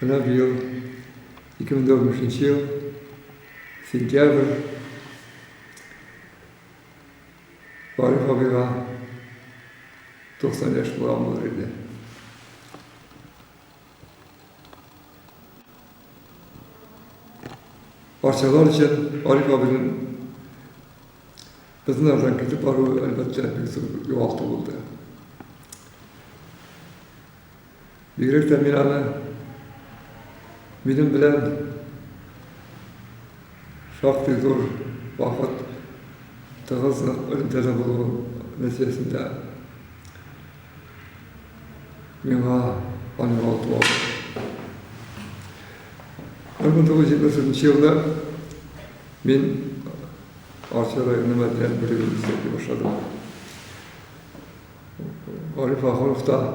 Mına bir yıl 2013 yıl sentyabr Arif abiga 90 yaş bulanmalar idi. Parçalar için Arif abinin bizden nereden gidip arı elbette bir yoğaltı oldu. Bir de benim bilen şahtı zor vakit tağızla ölümdede bulunun neticesinde bana anı oldu. 1923 yılda ben Arçelik Üniversitesi'nden bölümünü başladım. Arif Akınov da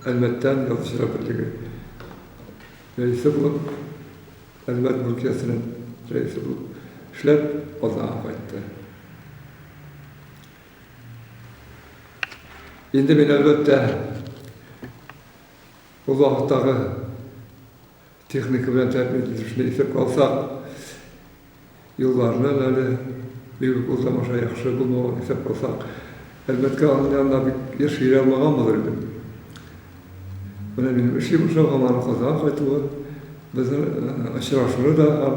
Elmet'ten Yazıcılar Birliği reisi bulup, Elmet Mülkiyesi'nin reisi bulup, işlep o zaman kayıttı. Şimdi ben elbette o vakittaki teknik bilen terbiye edilişine isep kalsa yıllarına öyle büyük uzamaşa yakışı bulma isep kalsak elbette onun yanında bir şiir almağım mıdırdım. Buna benim işim uşak amanı kazan kaytığı bizim aşırı da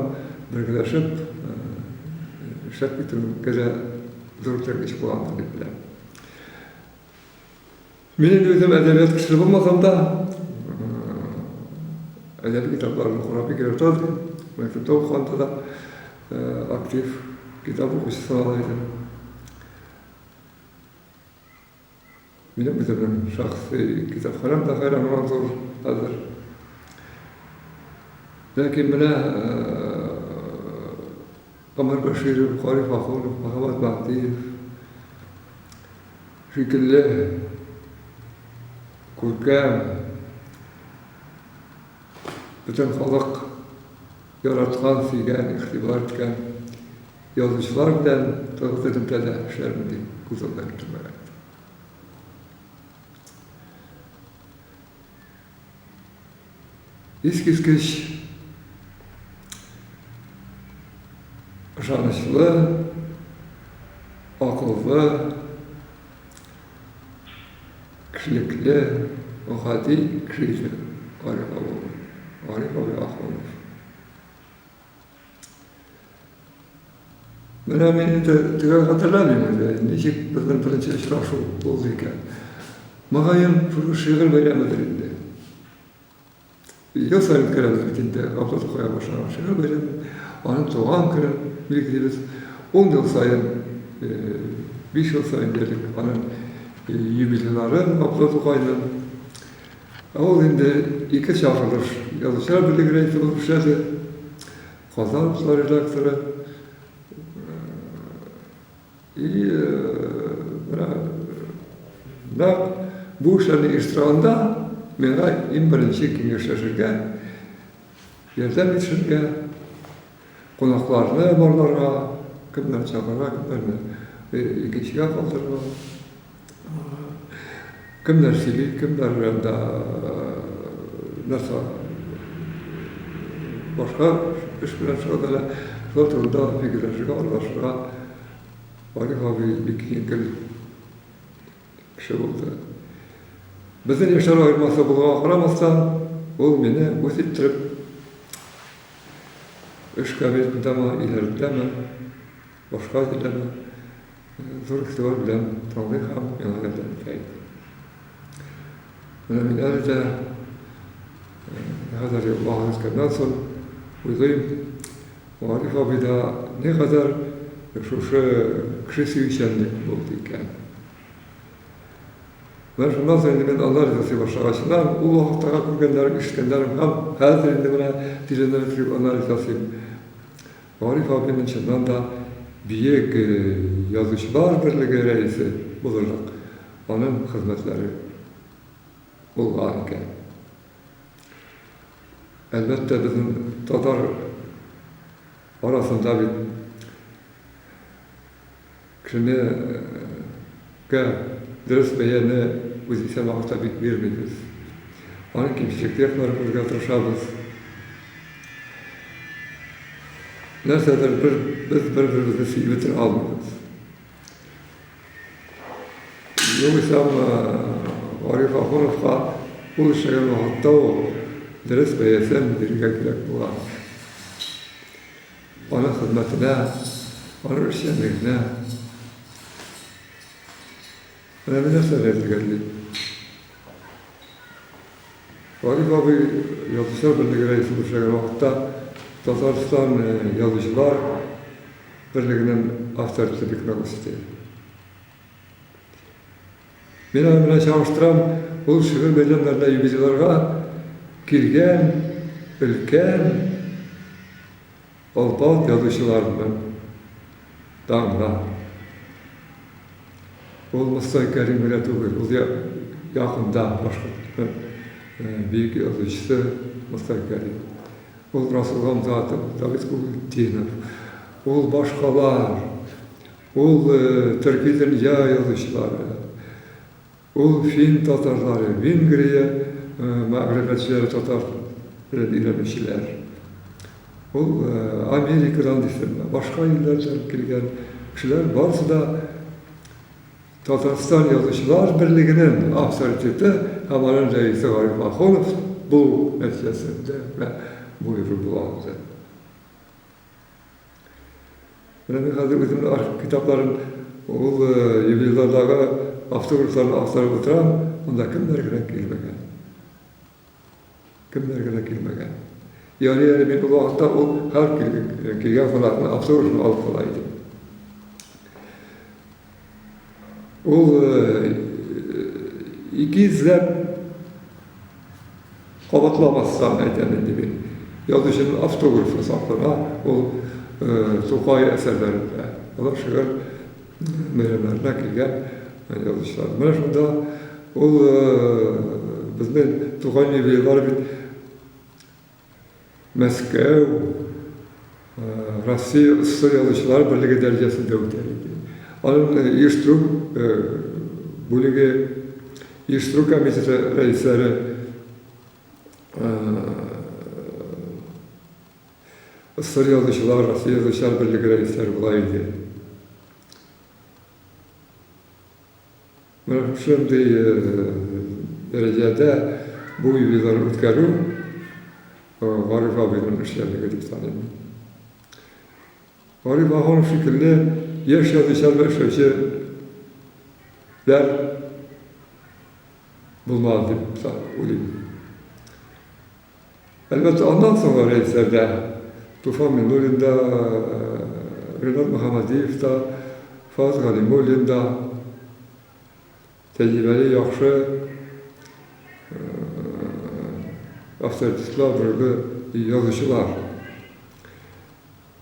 birleşip şart bütün gece zorluklar geçip olanlar dediler. Benim özüm edebiyat kişisi bulmasam da edebi kitaplarını kurabı görürdüm. Mektupta okuyanda da aktif kitap okuyucusu sağlaydım. Benim özümün şahsi kitaplarım da hayran zor hazır. Lakin bana Ömer Beşir, Arif Akınov, Muhammed Mahdiyev şekilde Kurkan bütün halk yaratkan, siygen, ihtibar etken yazıcılar bilen tağız edimde işlerimdi kuzuldan bitirmekte. İskiskiş şanışlı, akıllı, kişilikli, muhadi, kişilikli Arif abi Akınov. Ben beni hatırlamıyorum. Necip bizden birinci işraşı oldu iken. Mağayın şiir veremedir indi. Yıl sayın keremdir bitinde, ablatı koya başlanan şiir veremedir. Onun doğan kırın, bilgilerimiz 10 yıl sayın, 5 yıl sayın dedik. Onun jubileların ablatı koyunun. O şimdi iki çağrılır. Yazıcılar Birliği reisi olmuş dedi. Kazanmışlar redaktörü. Bu işlerin iştirağında ben birinci kengeçleşirken, yerden geçirken, konaklarını barlara, kimler çağıra, kimlerini ikinciye kaldırma, kimler silik, kimler de nasıl başka iş bilen çıkardılar. Zaten fikirleşirken, anlaşırken Arif abi bir yengel kişi oldu. Bizden yaşar ayırmasa buluğa karamazsa, o beni götürüp iş kabinetinde ama ilerleme, başka dileme, zor istivar bilen, tanrıkam, yanlardan fayda. Ben ayrıca ne kadar Allah'ın izkenden sonra uyuyayım. Arif abi da ne kadar şu kişisi içenlik oldu iken. Ben şundan sonra ben Allah rızası başlayışından o vakitte kurgenlerim, işkenlerim hem her yerinde bana dilinden ötürüp Allah rızasıyım. Arif abinin içinden de büyük yazıcılar birliği reisi bulurduk. Onun hizmetleri olğan iken. Elbette bizim Tatar arasında bir kişini dürüst beğeni vazifesi vakıta vermeyeceğiz. Onun kimçilikte yapmalarımızı tırşabız. Нәрседер biz bir-birimizni siymetire almıyoruz. Yo'qsam Arif Axunovga bu ishlagan vaqtda u dars bersam birga kerak bo'ladi. Ona xizmatine, ona ishchanlikni mana bu narsalar deganlik. Arif abi Yozuvchilar birligi raisi bo'lgan vaqtda Tatariston Yozuvchilar birligining avtoritetini ko'rsatdi. Men onu bilan çalıştıram, bu şiir meydanlarında yüzülerine kirgen, ülken, alpat yazışılarından dağında. Ol Mustafa Kerim Müratugul, o yakında başka büyük yazıcısı Mustafa Kerim. Ol Rasul Hamzatov, David Kulintinov, ol başkalar, ol Türkiye'den yazıcıları, ol Fin Tatarları, Vengriya mağribetçileri Tatar ilerlemişler. Ol Amerika'dan desinler, başka illerden kirgen kişiler varsa da Tatariston Yazıcılar Birligi'nin avtoriteti hemen reisi Arif Axunov bu neticesinde ve buyurur bulandı. Ben hazır özümün arşiv kitapların ol yüzyıllardaki avtograflarını aktarıp oturan, onda kimlerine girmegen. Kimlerine girmegen. Yani ben o vakıtta o her kirgen falatını avtografını alıp falaydı. O ikizler kavatlamazsan edenin gibi. Yazıcının avtografı saklana, o Tokay eserlerinde. Allah şükür meremlerine kirgen yazışlar. Mana şunda o bizning Tug'an yubileylar bir Moskva, Rossiya Isto'y Yazıcılar Birligi derecesinde o'tadi. Onun uyushtiruv bo'ligi uyushtiruv komiteti raislari Isto'y Yazıcılar, Rossiya Yazıcılar Birligi raislari bo'lar edi. Mana shunday darajada bu yubileylarni o'tkazuv Arif abining ishlariga deb sanayman. Arif Axunov shekilli yosh yozuvchilar va ishlovchilar bo'lmadi deb o'ylayman. Albatta ondan sonra raislarda Tufan Minnulinda, Renat Muhammadiyevda, Faz G'alimo'linda tecrübeli, yaxshi avtoritetlar birga yozuvchilar.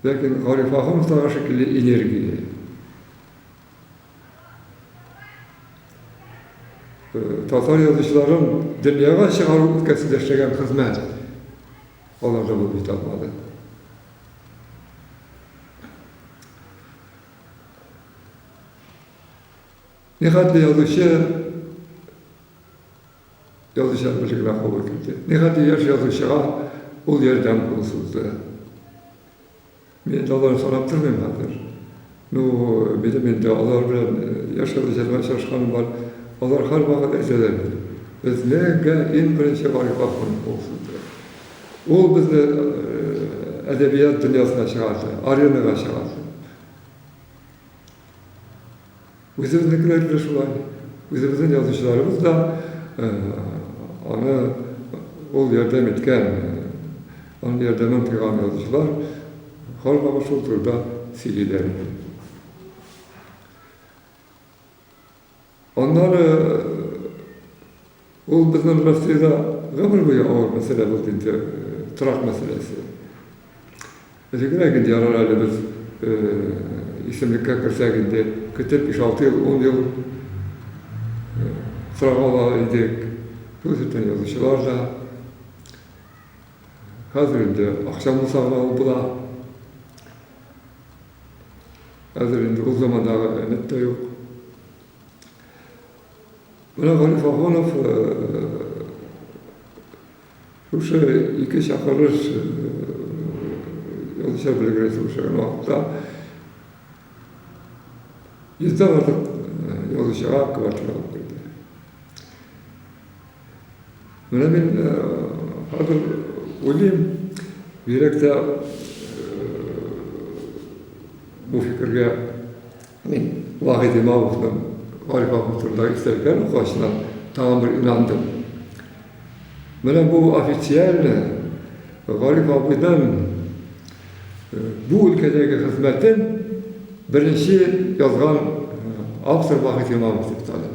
Lekin Arif Axunovda shekilli energiya. Tatar yozuvchilarim dunyoga chiqarib o'tkazishgan xizmat ularda bo'lib yetolmadi. Nihatli yazıcılar birliğine kabul edildi. Nihatli yaş yazıcıya ol yerden konuşuldu. Ben de onları sanatırmayayım hadır. Benim de onlar bilen yaş yazıcılarına çalışkanım var. Onlar her vakit ezelerdi. Biz nege en birinci Arif Axunov olsundu. O bizni edebiyat dünyasına çıkardı, arenaya çıkardı. Bizimizdekiler de şulay. Bizimizin yazıcılarımız da onu ol yerden etken, onun yerden intikam yazıcılar halka şu turda sililer. Onlar o bizim Rusya'da ömür boyu ağır mesele bu dinde Trak meselesi. Mesela ki diyarlarla biz isimlikle kırsak Kıtır 6 yıl, 10 yıl sıralamaydık. Bu türden yazışılar da hazırında akşamın sağlığı bu da hazırında o zaman da net de yok. Buna Arif Axunov şu iki şakırır yol işler bölgeleri çalışan vakıtta yüzden artık yol işe hakkı var. Buna ben hazır olayım, yürekte bu fikirge men Vahid İmamov'dan Arif Ahmet'ur'da isterken o karşıdan tamam bir inandım. Bana bu ofisiyel Arif Ahmet'den bu ülkedeki hizmetin birinci yazgan Absır Vahid İmamov dep tanıdım.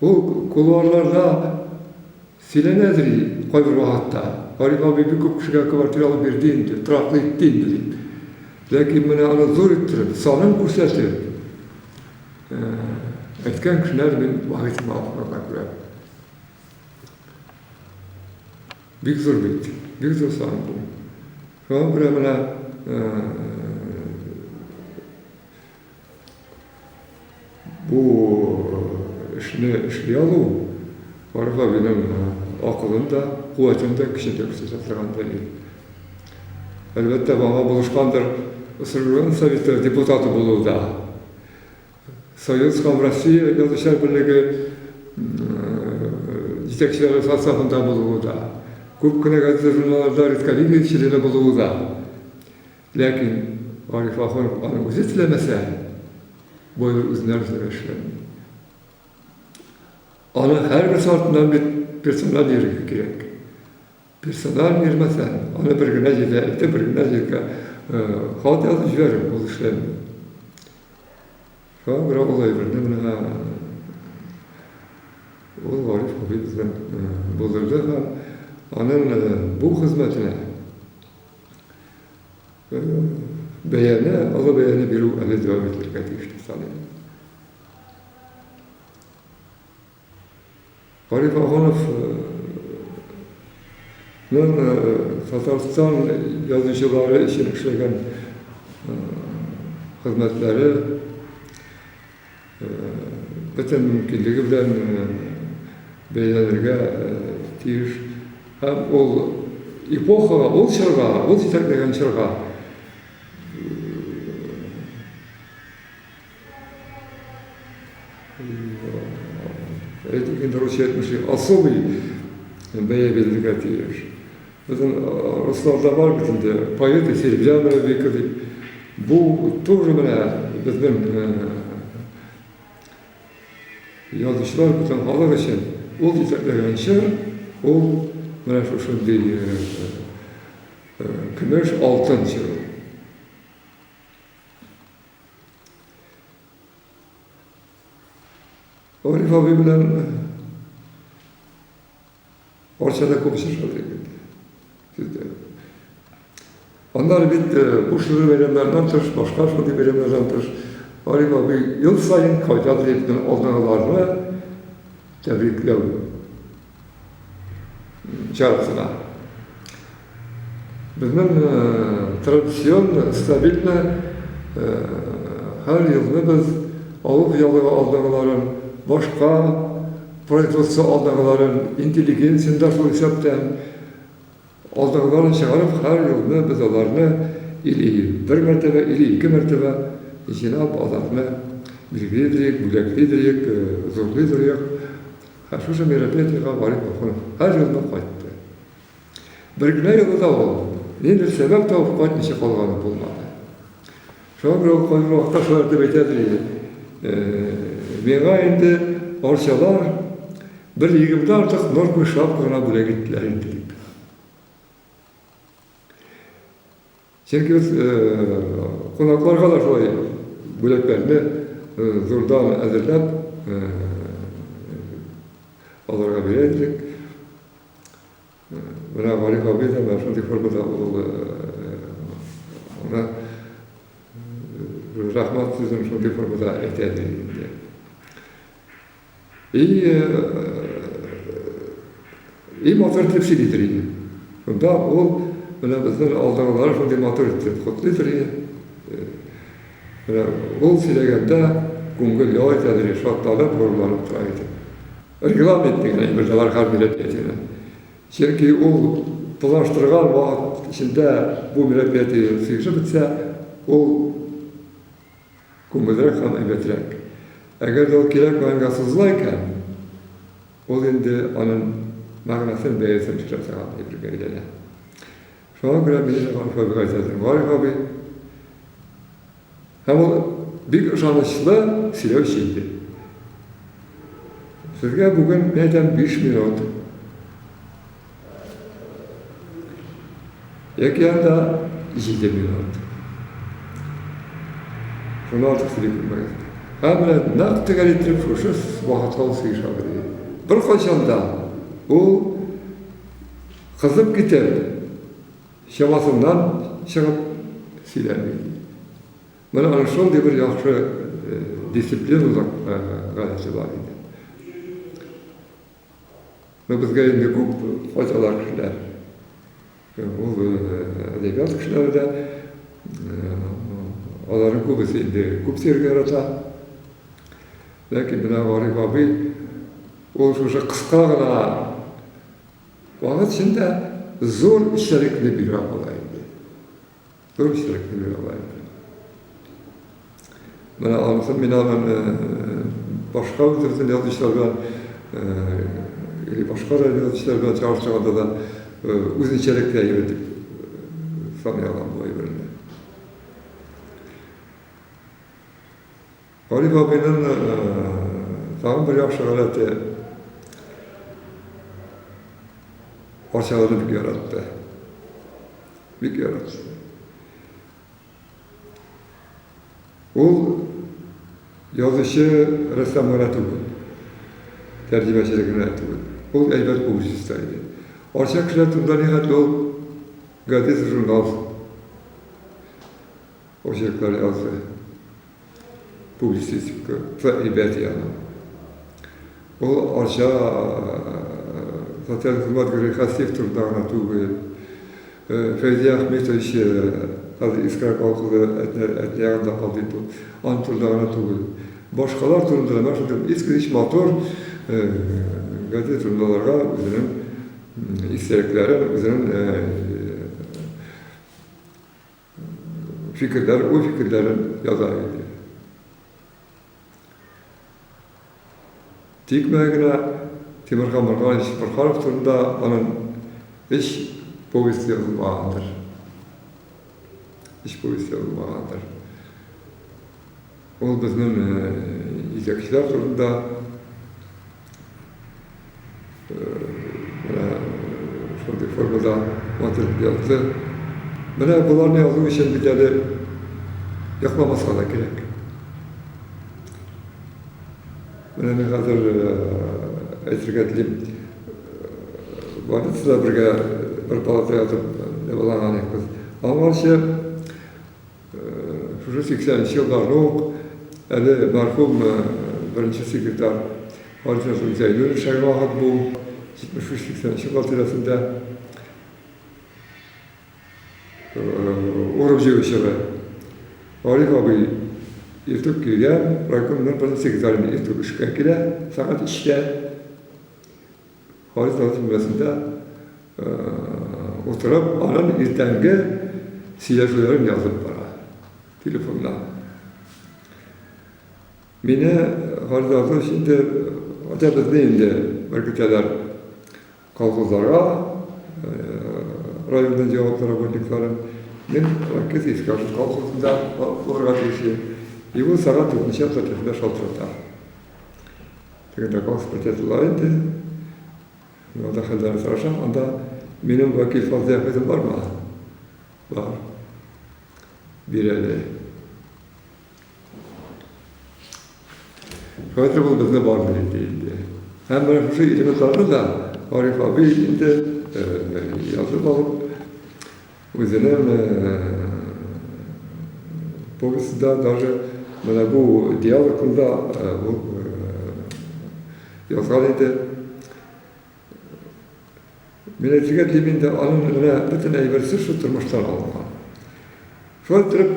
O kulvarlarda silenedri koy bir vakitte. Arif Ahmet bir köp kişiye kvartiralı berdiğindi, traklı ettiğindi deyip. Lakin bana ana zor ettirip, sanın kursatip, etken kişiler ben Vahid İmamov'dan görüyorum. Büyük zor bitti, büyük zor sanın bu. Şu an buraya bana bu işini alıp, Arif Ahmet'in akılında, kuvvetinde kişide kısacatlarında değil. Elbette bana buluşkandır, Sırrı'nın Sovyetler deputatı bulundu. Sovyet Komrasiya Yazışlar Birliği yetekçileri safında bulundu. Köpkine gazete jurnalarda Ritkalin yetişçileri bulundu. Lakin Arif Ahmetov onu gözetlemese, böyle uzunlar süreçlerini. Onun her bir sortundan bir personel yeri gerek. Personel yermesen, onu bir güne bir güne hat yazı verim bu işlerini. Şu an bir olay verdim. O Arif Ahmet'den bulurdu. Onun bu hizmetine Allah beyanı bir öyle devam ettirmek işte sanırım. Arif Ahmet'nin Tatarstan yazıcıları için işlegen hizmetleri bütün mümkünlüğü bilen beylerge tiyir hem ol epoha, ol çırga, ol yetekleyen çırga Этикин Rusya etmişi особый beye belirge tiyir. Bizim Ruslarda var bütünde poet eseri bilenler bekedi. Bu тоже bile bizim yazışlar bütün halk için o yetekleyen şey o bana şu değil kümüş altın şey. Arif abi bilen orçada konuşuşlar dedi. Onlar bitti, bu şunu verenlerden tır, başka şunu verenlerden tır. Arif abi yıl sayın kaydadır etkin olanlarını tebrikler çağrısına. Bizim tradisyon, stabilne her yılını biz alıp yalığı aldığıların başka proyektosu aldığıların inteligensinden şu hesapten aldığıların çıkarıp her yılını biz onlarını ili bir mertebe, ili iki mertebe Cenab-ı Allah'ını bilgilidirek, bileklidirek, zorludirek şu mertebeye varıp her yılını kayıttı. Bir güne yılı da oldu. Nedir sebep de o kayıtmışı kalganı bulmadı. Şu an bir vakta şu erde betedir. Bana indi orçalar bir yigimde artık Norku şapkına bile gittiler indirip. Çünkü biz konaklar kadar şöyle büleklerini zordan hazırlayıp onlara verirdik. Bana Arif abi de ben şimdi formada ona rahmat sözünü şimdi formada ihtiyaç edildi. İyi motor tepsi getiriyor. Bunda o böyle bizden aldığılar şimdi motor tepsi kutluyor. O silegende Kungul yağı tediri şartlarda programlanıp duraydı. Reklam ettik yani bir zavar kar millet ettiğine. Çünkü o bulaştırgan wagt içinde bu mürebbiyeti sıyışı bitse, o kumudrak hem ebetrek. Eğer de o kirek mangasızlayken, o indi onun mağnasını beyesin çıkarsa bir geylene. Şu an göre bilene Arif abi gayzetim. Arif abi hem o bir şanışlı silah şeydi. Sizge bugün neden 5 minut yanda 7 minut. Şunu artık silipilmeyiz. Hem nakti galittirip şuşuz vahatal sıyışağı diye. Bir koşanda o kızıp gider. Şemasından çıkıp silenmiyor. Bana anışıl diye bir yaxşı disiplin uzak gayesi var idi. Ve bizge indi kup hocalar kişiler. O edebiyat kişileri de onların kubisi indi kup sergi yarata. Lakin bina Arif abi o şu kıska gına vakit içinde zor işlerikli bir olaydı. Zor işlerikli bir olaydı. Bana anlatım binadan başka bir türlü yazışlardan başka yazışlardan çalıştığında da uzun içerikliğe yönelik sanıyalan bu ayıbırını. Arif abinin tamam bir yaxşı galati parçalarını bir yarattı. Bir yarattı. O yazışı ressamlara tübün. Tercümeçilikine tübün. O elbet publisistaydı. Arşak kişiler tümden nihatlı o gazete jurnal. O şeyler yazdı. Publisistik ve elbet yani. O arşa zaten hizmet göre hasif türden tübün. Feyzi Ahmetoviç tadı iskar kalkılı etneyanda kaldıydı. An türden tübün. Başkalar türünden ama şu iskiliş motor gazete jurnallara üzerine isteklerin, üzerine fikirler, o fikirlerin yazarıydı. Dikmeyene Timurkan Margaliç Barkarov turunda onun iş povesti yazılmağındır. İş povesti yazılmağındır. O bizim izleyiciler turunda şöyle formada materyal yazdı. Bana bunlar ne yazdığı için bir tane yaklaması da gerek. Bana ne kadar etriketlim Vanıtsla bir palata yazıp ne bulan kız. Ama şey şu 80 yıllarda o merhum birinci sekreter Hacı Zeynur Şayvahat bu 73-80 yıl hatırasında Orumcu Üşeve. Arif abi irtuk girgen, rakamlar bana sekreterini irtuk üşkekile, sakat işte Halis Dağıtım Müessesinde oturup anan irtenge silahçıların yazıp bana telefonla. Mine Halis Dağıtım şimdi acaba deyince merkezler kalkızlara rayondan cevaplara koyduklarım. Ben herkes iskarşı kalkızında oraya geçiyor. Bu saat 9:45 şaltırda. Tekrar kalkızpatiyatlarıydı. O da halden sarışam, anda benim vakit fazla yapıyordum var mı? Var. Bir ele. Şöyle bu bizde var mı değildi. Hem ben şu ilimi sardı da Arif abi indi yazıp alıp üzerine povestide даже bana bu diyalogunda yazılıydı. Milletçilik liminde anın önüne bütün eyversi şu tırmıştan alınma. Şöyle tırıp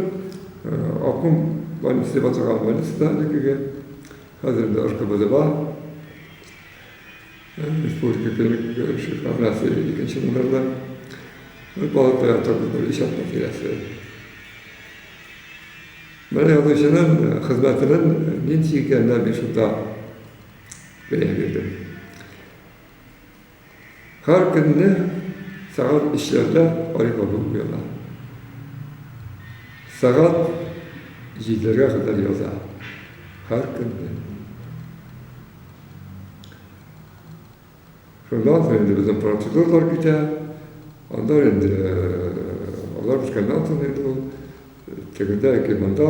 aklım bana size batıran bana size ki hazırda arkabada var. Respublika Klinik Şirkatı ikinci numaradan bir balık bir iş yapmak ilesi. Ben yazışının hizmetinin ninti ikenler bir şurada beğenirdim. Her günde saat işlerle arif oluyorlar. Saat 7'lere kadar yazar. Her günde. Şundan sonra bizim prosedürler gider. Onlar onlar başkandan sonra tekinde ki bunda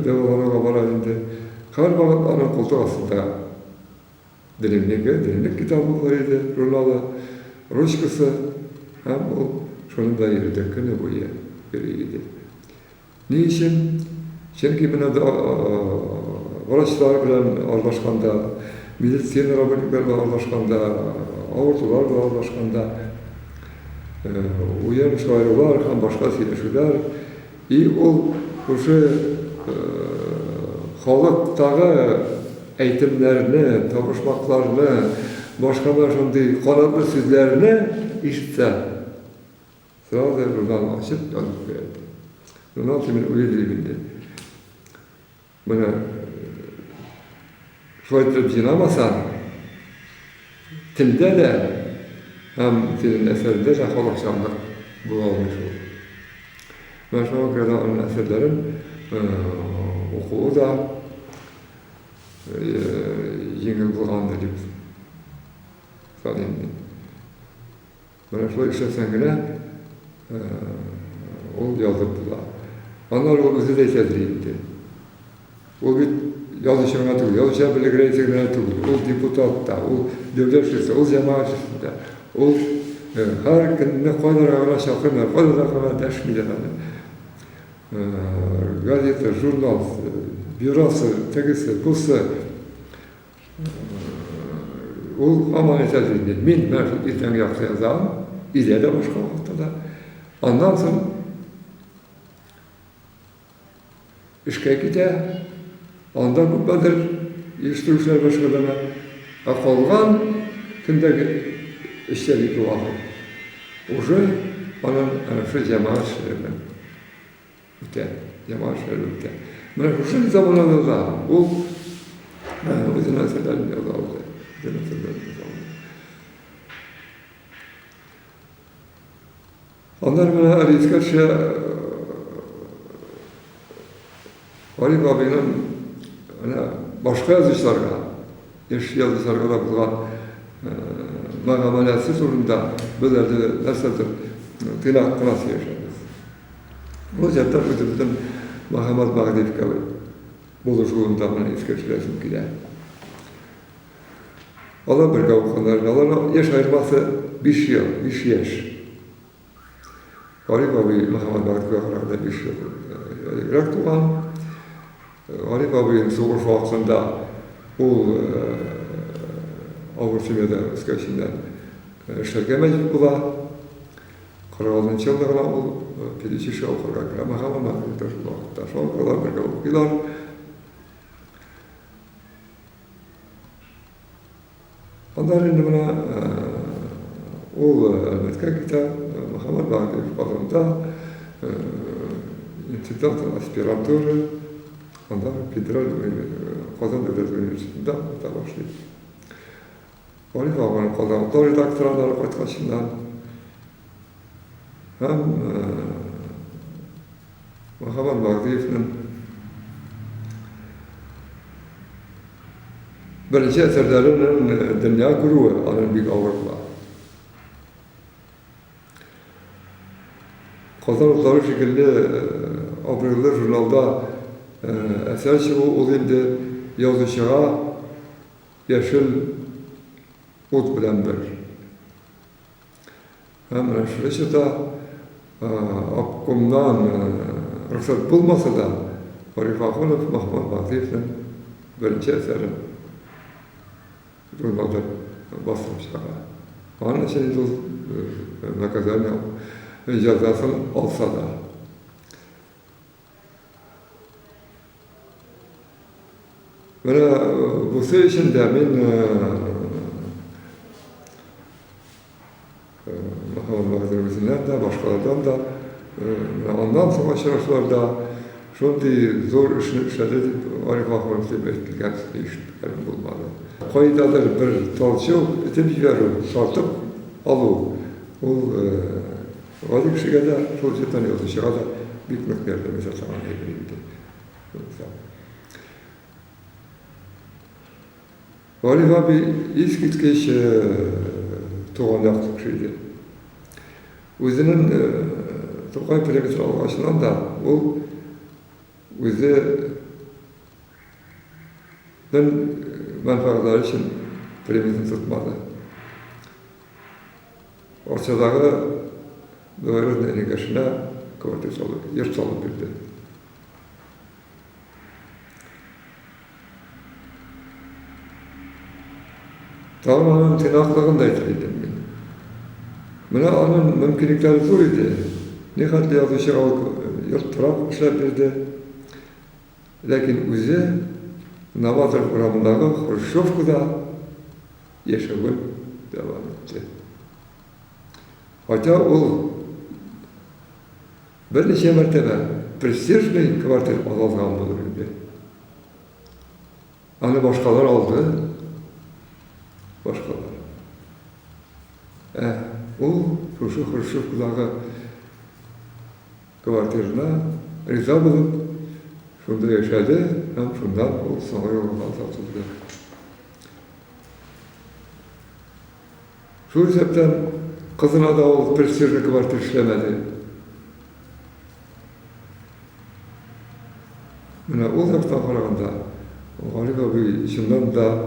devalara var indi. Her vakit ana koltuğu aslında derinlik kitabı var idi. Rullalı Ruşkası hem o şunun da yeri dökünü bu yeriydi. Niçin? Çünkü bana da araçlar bilen arlaşkanda, medisyen raporlarla arlaşkanda, avurtularla arlaşkanda, uyan şairler, hem başka söyleşiler, o şu halktağı eğitimlerini, tanışmaklarını, başka şimdi kanatlı sözlerini işitse, sırada buradan açıp yazıp verdi. Bundan sonra öyle bildi. Bana şöyle bir zinamasan, tilde de hem tilin eserinde de halkşanlık bu olmuş olur. Ben şu an kadar onun eserlerin okuğu da yengil bulğandı deyip sanayım. Bana şöyle işletsen yine o yazıptılar. Onlar o özü de tedriydi. O bir yazışına tügül, yazışa birlik reisine tügül, o deputatta, o devlet şirketi, o cemaat şirketi, o her gün ne kadar ağına şakırlar, ne kadar ağına deşmiler. Gazete, jurnal, bürosu, tegisi, kusu, o amanet edildi. Min merhum ilten yaptı yazağım, İzlede başka vaktada. Ondan sonra işe gide, ondan bu kadar iştirişler başkalarına kalgan kündeki işleri bu vakit. Уже onun şu cemaat şehirler. Öte, cemaat şehirler öte. Ben şu zamanlarda da o bizim eserlerin yazıldı. Bizim eserlerin yazıldı. Onlar bana Arifkarşı'ya Arif abinin başka yazışlarga, eş yazışlarga da bulgan mağamalesi sorunda böylece nasıldır tilak kılası yaşarız. O zaten ödümden Muhammed Bağdivka buluşuğunda bana iskeçlerim gider. Allah bir kavuklar, Allah yaş ayırması bir yaş. Arif abi Muhammed Bağdivka hakkında bir yıl Irak doğan. Arif abinin soğuş vaktinde o Avrusya'da ıskaçından işlergemecik bula. 46 yılda kalan o pedişi şav kurgakla Muhammed Bağdivka şu vakitte. Şu an kadar bir kavuklar. Onlar indi bana o elbette kitap Muhammed Bağdivka kadında İnstitut'un aspiratörü ondan Federal Kazan Devlet Üniversitesi'nde başlıyor. Arif ağabeyinin kazanlıklar redaktörleri katkısından hem Muhammed Bağdivka'nın birinci eserlerinin dünya grubu anın büyük ağırlığı. Kazanlıkları şekilde Abriller jurnalda eser çıkı olaydı yazışığa yeşil ot bilen bir. Hem reşirişi de Akkum'dan ruhsat bulmasa da Arif Akhunov Muhammed Bağdivka'nın birinci eseri jurnalda basılmışlar. Onun için nakazanı cezasını alsa da. Ve bu şey için de ben Muhammed Bağdivka'nın özünden de, başkalardan da, ondan sonra şarkılarda şundi zor işini işledi deyip, Arif Ahmet deyip etkilen işlerim bulmadı. Koydadır bir talçı yok, bir verir, sartıp alı. O vadi kişiye de talçı tanıyordu, şığa da büyük miktarda mesela sana evriydi. Arif abi ilk gitkiş tuğan yaptık şeydi. Özünün Tokay Premisi alğaçından da o özünün menfaatları için Premisini tutmadı. Orçadağı doğru dengeşine kıvırtı salı, yer salıp bildi. Tamamen tinaklığını da etkiliydim ben. Buna onun mümkünlükleri zor idi. Nihatlı yazışı yırttırak işler bildi. Lakin özü Navazır kuramındağı Hırşovku'da yaşamın devam etti. Hatta o bir neçe mertebe prestijli kvartet azalgan bulur idi. Hani başkalar aldı, başkalar. O Hırşovku'dağı kvartetine riza bulup şunda yaşadı, hem şundan o sana yolundan satıldı. Şu sebepten kızına da o prestijli kvartet işlemedi. O sebepten kararında Arif abi içinden de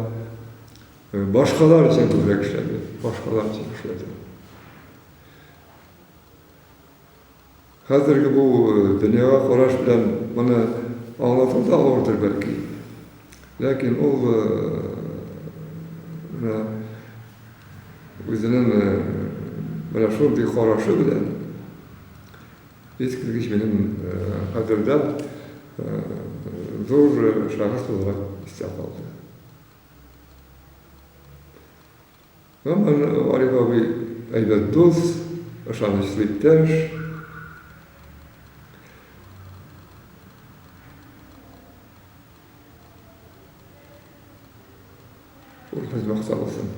başkalar için güzel işledi. Başkalar için işledi. Hazırki bu dünyaya koraş bilen bana anlatıldı da ağırdır belki. Lakin o özünün şundi koraşı bilen etkilgiç benim hazırda zor şahıs olarak istifaldı. Ama Arif abi elbet dost, ışanışlı iptaş, Hizmet sağ olsun.